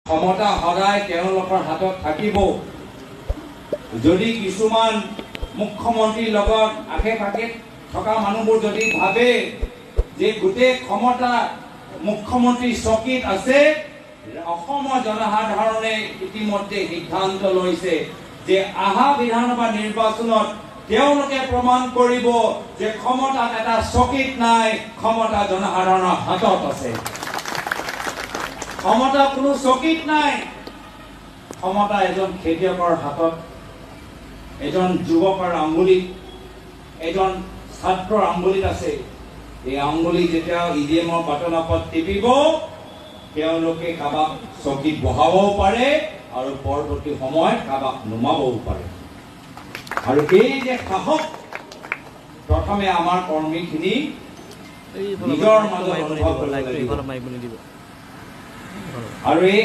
ক্ষমতা সদায় তেওঁলোকৰ হাতত থাকিব। যদি কিছুমান মুখ্যমন্ত্ৰীৰ লগত আশে পাশে থকা মানুহবোৰ যদি ভাবে যে গোটেই ক্ষমতা মুখ্যমন্ত্ৰী চকীত আছে, অসমৰ জনসাধাৰণে ইতিমধ্যে সিদ্ধান্ত লৈছে যে অহা বিধানসভা নিৰ্বাচনত তেওঁলোকে প্ৰমাণ কৰিব যে ক্ষমতা এটা চকীত নাই, ক্ষমতা জনসাধাৰণৰ হাতত আছে। ক্ষমতা কোনো চকীত নাই, ক্ষমতা এজন খেতিয়কৰ হাতত, এজন যুৱকৰ আঙুলিত, এজন ছাত্ৰৰ আঙুলিত আছে। এই আঙুলি যেতিয়া ইভিএমৰ বাটনপত টিপিব, তেওঁলোকে কাৰোবাক চকীত বহাবও পাৰে আৰু পৰৱৰ্তী সময়ত কাৰোবাক নুমাবও পাৰে। আৰু এই যে সাহস প্ৰথমে আমাৰ কৰ্মীখিনি নিজৰ মাজত অনুভৱ কৰিব লাগিব। আৰু এই